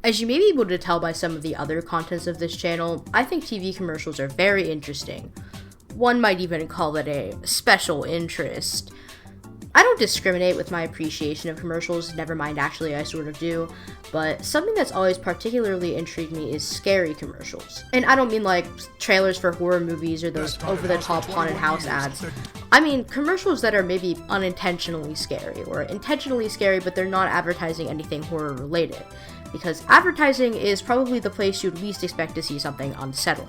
As you may be able to tell by some of the other contents of this channel, I think TV commercials are very interesting. One might even call it a special interest. I don't discriminate with my appreciation of commercials, never mind actually I sort of do, but something that's always particularly intrigued me is scary commercials. And I don't mean like trailers for horror movies or those over-the-top haunted house ads. I mean commercials that are maybe unintentionally scary, or intentionally scary but they're not advertising anything horror related, because advertising is probably the place you'd least expect to see something unsettling.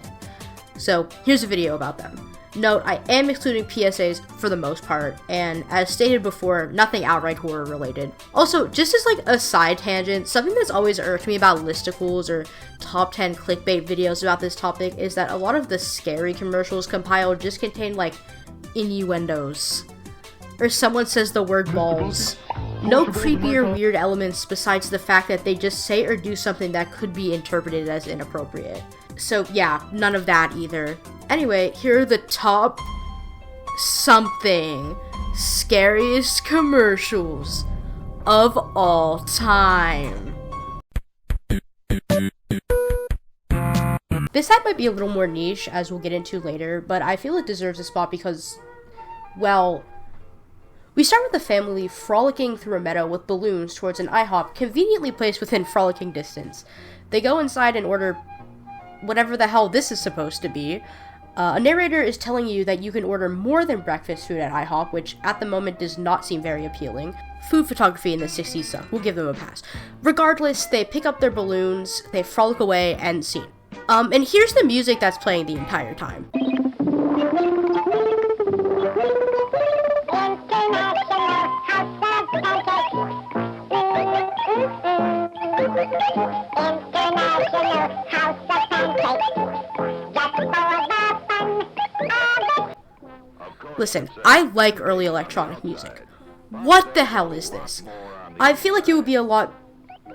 So here's a video about them. Note, I am excluding PSAs for the most part, and as stated before, nothing outright horror related. Also, just as like a side tangent, something that's always irked me about listicles or top 10 clickbait videos about this topic is that a lot of the scary commercials compiled just contain like innuendos. Or someone says the word balls. No creepy or weird elements besides the fact that they just say or do something that could be interpreted as inappropriate. So yeah, none of that either. Anyway, here are the top something scariest commercials of all time. This ad might be a little more niche, as we'll get into later, but I feel it deserves a spot because, well, we start with the family frolicking through a meadow with balloons towards an IHOP conveniently placed within frolicking distance. They go inside and order whatever the hell this is supposed to be. A narrator is telling you that you can order more than breakfast food at IHOP, which at the moment does not seem very appealing. Food photography in the 60s sucked. We'll give them a pass. Regardless, they pick up their balloons, they frolic away, and scene. And here's the music that's playing the entire time. Listen, I like early electronic music. What the hell is this? I feel like it would be a lot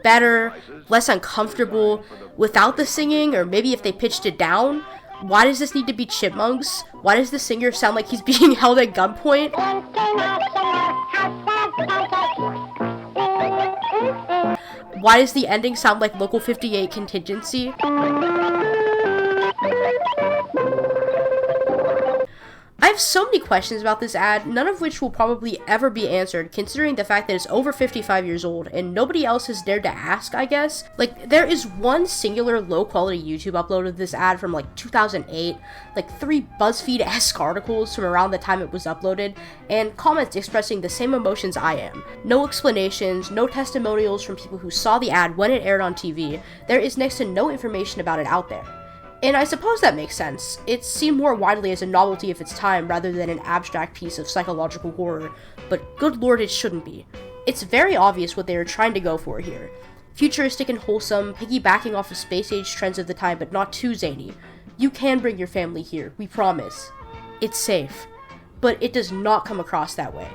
better, less uncomfortable without the singing, or maybe if they pitched it down. Why does this need to be chipmunks? Why does the singer sound like he's being held at gunpoint? Why does the ending sound like Local 58 Contingency? I have so many questions about this ad, none of which will probably ever be answered, considering the fact that it's over 55 years old, and nobody else has dared to ask, I guess. Like, there is one singular low-quality YouTube upload of this ad from, like, 2008, like 3 BuzzFeed-esque articles from around the time it was uploaded, and comments expressing the same emotions I am. No explanations, no testimonials from people who saw the ad when it aired on TV. There is next to no information about it out there. And I suppose that makes sense. It's seen more widely as a novelty of its time rather than an abstract piece of psychological horror, but good lord it shouldn't be. It's very obvious what they are trying to go for here. Futuristic and wholesome, piggybacking off of space-age trends of the time, but not too zany. You can bring your family here, we promise. It's safe. But it does not come across that way.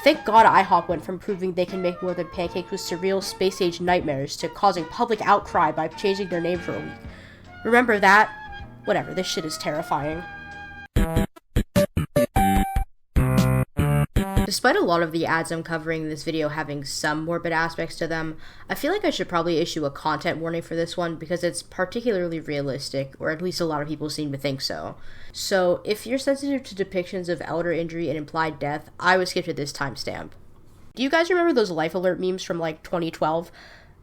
Thank God IHOP went from proving they can make more than pancakes with surreal space-age nightmares to causing public outcry by changing their name for a week. Remember that? Whatever, this shit is terrifying. Despite a lot of the ads I'm covering in this video having some morbid aspects to them, I feel like I should probably issue a content warning for this one because it's particularly realistic, or at least a lot of people seem to think so. So, if you're sensitive to depictions of elder injury and implied death, I would skip to this timestamp. Do you guys remember those Life Alert memes from like 2012?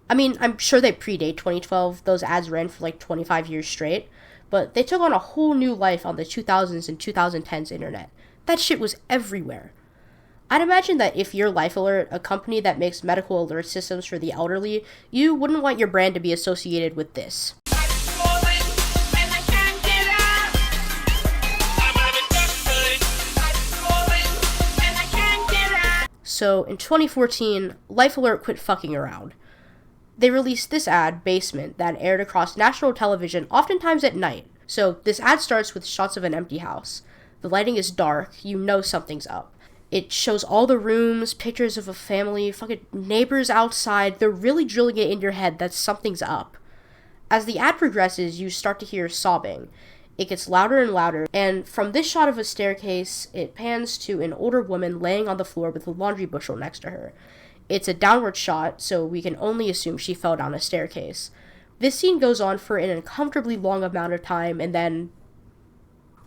I mean, I'm sure they predate 2012, those ads ran for like 25 years straight, but they took on a whole new life on the 2000s and 2010s internet. That shit was everywhere. I'd imagine that if you're Life Alert, a company that makes medical alert systems for the elderly, you wouldn't want your brand to be associated with this. So, in 2014, Life Alert quit fucking around. They released this ad, Basement, that aired across national television, oftentimes at night. So, this ad starts with shots of an empty house. The lighting is dark, you know something's up. It shows all the rooms, pictures of a family, fucking neighbors outside. They're really drilling it in your head that something's up. As the ad progresses, you start to hear sobbing. It gets louder and louder, and from this shot of a staircase, it pans to an older woman laying on the floor with a laundry bushel next to her. It's a downward shot, so we can only assume she fell down a staircase. This scene goes on for an uncomfortably long amount of time, and then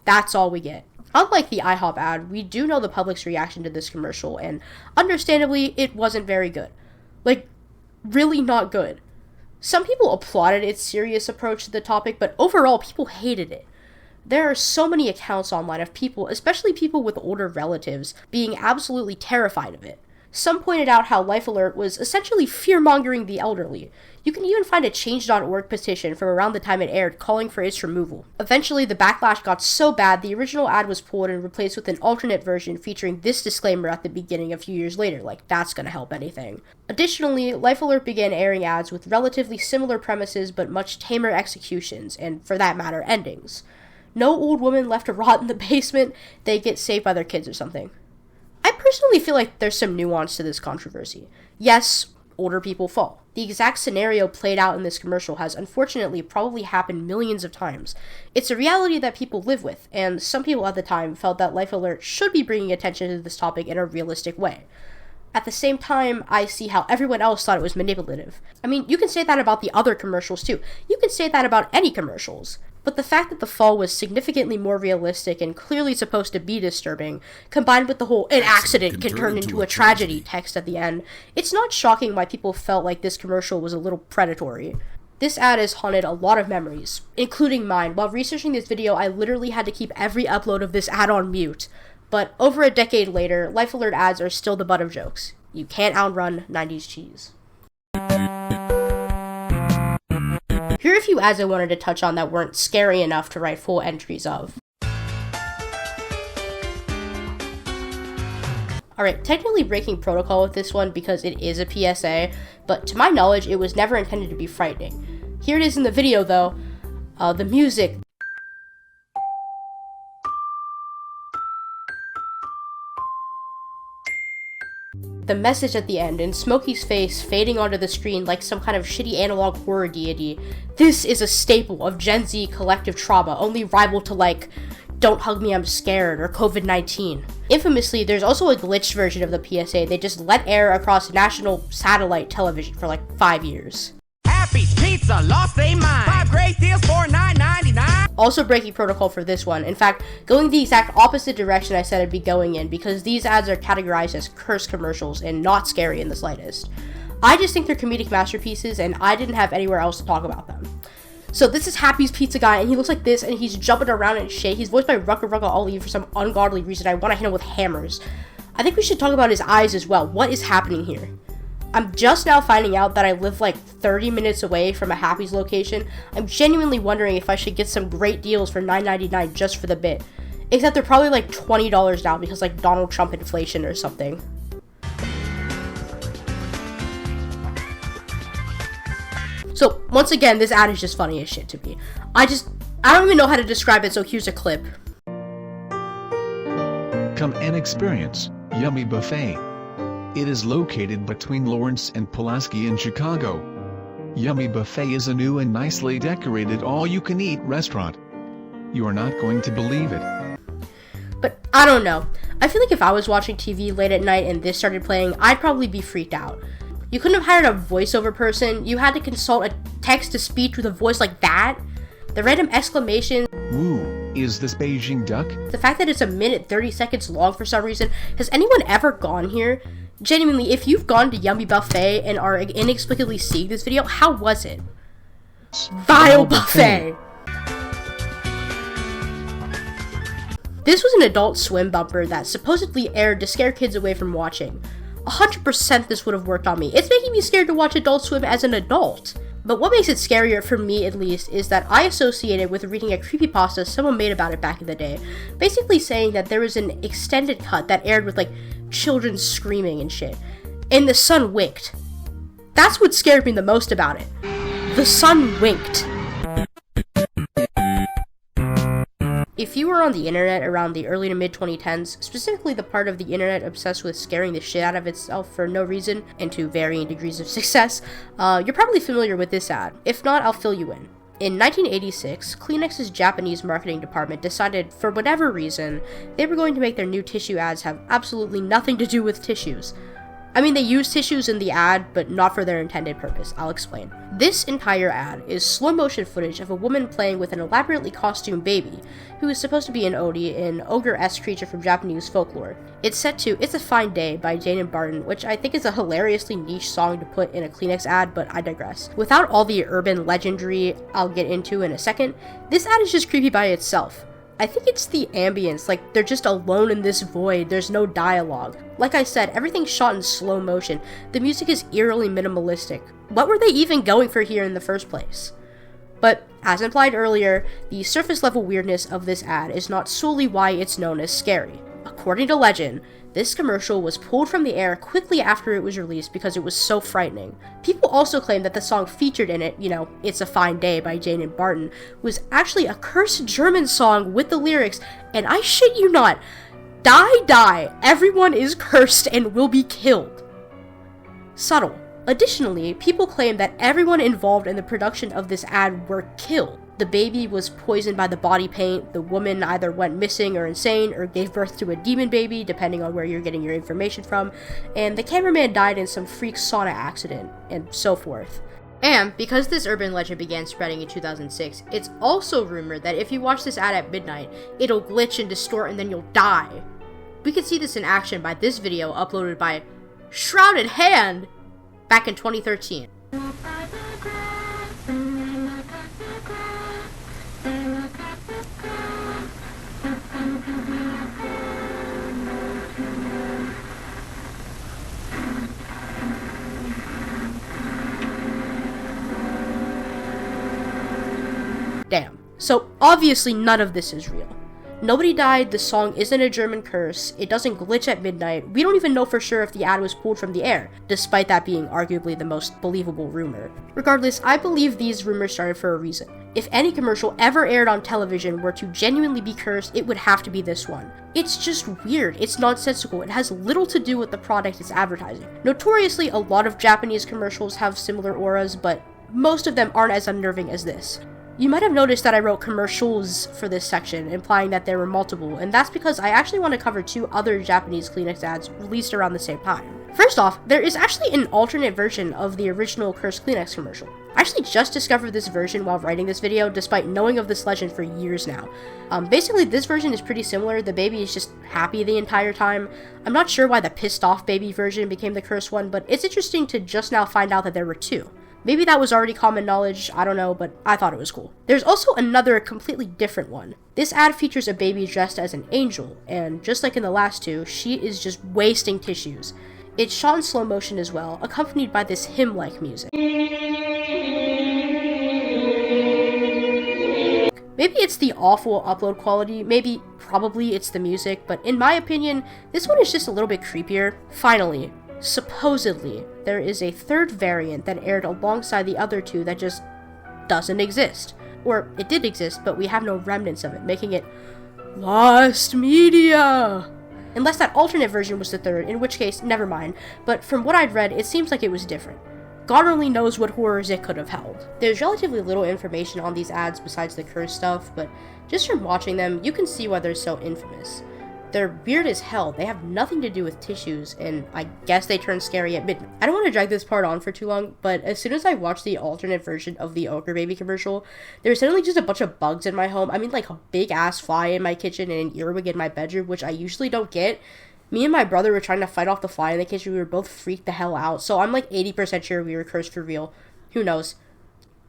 that's all we get. Unlike the IHOP ad, we do know the public's reaction to this commercial, and understandably, it wasn't very good. Like, really not good. Some people applauded its serious approach to the topic, but overall, people hated it. There are so many accounts online of people, especially people with older relatives, being absolutely terrified of it. Some pointed out how Life Alert was essentially fear-mongering the elderly. You can even find a Change.org petition from around the time it aired calling for its removal. Eventually, the backlash got so bad, the original ad was pulled and replaced with an alternate version featuring this disclaimer at the beginning a few years later, like that's gonna help anything. Additionally, Life Alert began airing ads with relatively similar premises but much tamer executions, and for that matter, endings. No old woman left to rot in the basement, they get saved by their kids or something. I personally feel like there's some nuance to this controversy. Yes, older people fall. The exact scenario played out in this commercial has unfortunately probably happened millions of times. It's a reality that people live with, and some people at the time felt that Life Alert should be bringing attention to this topic in a realistic way. At the same time, I see how everyone else thought it was manipulative. I mean, you can say that about the other commercials too. You can say that about any commercials. But the fact that the fall was significantly more realistic and clearly supposed to be disturbing, combined with the whole "an accident can turn into a tragedy" text at the end, it's not shocking why people felt like this commercial was a little predatory. This ad has haunted a lot of memories, including mine. While researching this video, I literally had to keep every upload of this ad on mute. But over a decade later, Life Alert ads are still the butt of jokes. You can't outrun 90s cheese. Here are a few ads I wanted to touch on that weren't scary enough to write full entries of. Alright, technically breaking protocol with this one because it is a PSA, but to my knowledge, it was never intended to be frightening. Here it is in the video though. The music. The message at the end, and Smokey's face fading onto the screen like some kind of shitty analog horror deity. This is a staple of Gen Z collective trauma, only rival to like, "Don't hug me, I'm scared," or COVID-19. Infamously, there's also a glitched version of the PSA they just let air across national satellite television for like 5 years. Happy's Pizza lost their mind. 5 great deals for $9.99. Also breaking protocol for this one. In fact, going the exact opposite direction I said I'd be going in because these ads are categorized as curse commercials and not scary in the slightest. I just think they're comedic masterpieces and I didn't have anywhere else to talk about them. So this is Happy's Pizza Guy and he looks like this and he's jumping around and shit. He's voiced by Rucka Rucka Ali for some ungodly reason. I want to hit him with hammers. I think we should talk about his eyes as well. What is happening here? I'm just now finding out that I live like 30 minutes away from a Happy's location. I'm genuinely wondering if I should get some great deals for $9.99 just for the bit. Except they're probably like $20 now because like Donald Trump inflation or something. So once again, this ad is just funny as shit to me. I don't even know how to describe it, so here's a clip. Come and experience Yummy Buffet. It is located between Lawrence and Pulaski in Chicago. Yummy Buffet is a new and nicely decorated all-you-can-eat restaurant. You are not going to believe it. But I don't know. I feel like if I was watching TV late at night and this started playing, I'd probably be freaked out. You couldn't have hired a voiceover person. You had to consult a text-to-speech with a voice like that. The random exclamation. Woo, is this Beijing duck? The fact that it's 1:30 long for some reason. Has anyone ever gone here? Genuinely, if you've gone to Yummy Buffet and are inexplicably seeing this video, how was it? Vile Buffet! This was an Adult Swim bumper that supposedly aired to scare kids away from watching. 100% this would have worked on me. It's making me scared to watch Adult Swim as an adult. But what makes it scarier, for me at least, is that I associate it with reading a creepypasta someone made about it back in the day. Basically saying that there was an extended cut that aired with like children screaming and shit. And the sun winked. That's what scared me the most about it. The sun winked. If you were on the internet around the early to mid 2010s, specifically the part of the internet obsessed with scaring the shit out of itself for no reason and to varying degrees of success, you're probably familiar with this ad. If not, I'll fill you in. In 1986, Kleenex's Japanese marketing department decided, for whatever reason, they were going to make their new tissue ads have absolutely nothing to do with tissues. I mean, they use tissues in the ad, but not for their intended purpose. I'll explain. This entire ad is slow motion footage of a woman playing with an elaborately costumed baby, who is supposed to be an Odi, an ogre-esque creature from Japanese folklore. It's set to It's a Fine Day by Jane Barton, which I think is a hilariously niche song to put in a Kleenex ad, but I digress. Without all the urban legendary I'll get into in a second, this ad is just creepy by itself. I think it's the ambience, like they're just alone in this void, there's no dialogue. Like I said, everything's shot in slow motion, the music is eerily minimalistic. What were they even going for here in the first place? But, as implied earlier, the surface level weirdness of this ad is not solely why it's known as scary. According to legend, this commercial was pulled from the air quickly after it was released because it was so frightening. People also claim that the song featured in it, It's a Fine Day by Jane and Barton, was actually a cursed German song with the lyrics, and I shit you not, die, die, everyone is cursed and will be killed. Subtle. Additionally, people claim that everyone involved in the production of this ad were killed. The baby was poisoned by the body paint, the woman either went missing or insane, or gave birth to a demon baby, depending on where you're getting your information from, and the cameraman died in some freak sauna accident, and so forth. And, because this urban legend began spreading in 2006, it's also rumored that if you watch this ad at midnight, it'll glitch and distort and then you'll die. We could see this in action by this video uploaded by Shrouded Hand back in 2013. Damn. So obviously none of this is real. Nobody died, the song isn't a German curse, it doesn't glitch at midnight, we don't even know for sure if the ad was pulled from the air, despite that being arguably the most believable rumor. Regardless, I believe these rumors started for a reason. If any commercial ever aired on television were to genuinely be cursed, it would have to be this one. It's just weird, it's nonsensical, it has little to do with the product it's advertising. Notoriously, a lot of Japanese commercials have similar auras, but most of them aren't as unnerving as this. You might have noticed that I wrote commercials for this section, implying that there were multiple, and that's because I actually want to cover 2 other Japanese Kleenex ads released around the same time. First off, there is actually an alternate version of the original Cursed Kleenex commercial. I actually just discovered this version while writing this video, despite knowing of this legend for years now. Basically, this version is pretty similar, the baby is just happy the entire time. I'm not sure why the pissed off baby version became the cursed one, but it's interesting to just now find out that there were 2. Maybe that was already common knowledge, I don't know, but I thought it was cool. There's also another completely different one. This ad features a baby dressed as an angel, and just like in the last 2, she is just wasting tissues. It's shot in slow motion as well, accompanied by this hymn-like music. Maybe it's the awful upload quality, probably it's the music, but in my opinion, this one is just a little bit creepier. Finally, supposedly, there is a 3rd variant that aired alongside the other 2 that just doesn't exist. Or, it did exist, but we have no remnants of it, making it lost media! Unless that alternate version was the 3rd, in which case, never mind, but from what I'd read, it seems like it was different. God only knows what horrors it could have held. There's relatively little information on these ads besides the curse stuff, but just from watching them, you can see why they're so infamous. They're weird as hell, they have nothing to do with tissues, and I guess they turn scary at midnight. I don't want to drag this part on for too long, but as soon as I watched the alternate version of the Ogre Baby commercial, there was suddenly just a bunch of bugs in my home. I mean, like a big ass fly in my kitchen and an earwig in my bedroom, which I usually don't get. Me and my brother were trying to fight off the fly in the kitchen, we were both freaked the hell out, so I'm like 80% sure we were cursed for real. Who knows?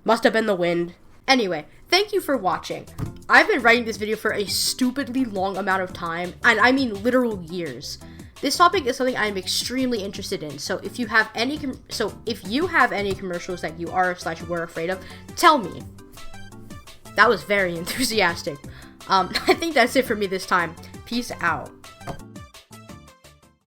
Must have been the wind. Anyway, thank you for watching. I've been writing this video for a stupidly long amount of time, and I mean literal years. This topic is something I'm extremely interested in, so if you have any commercials that you are/were afraid of, tell me. That was very enthusiastic. I think that's it for me this time. Peace out.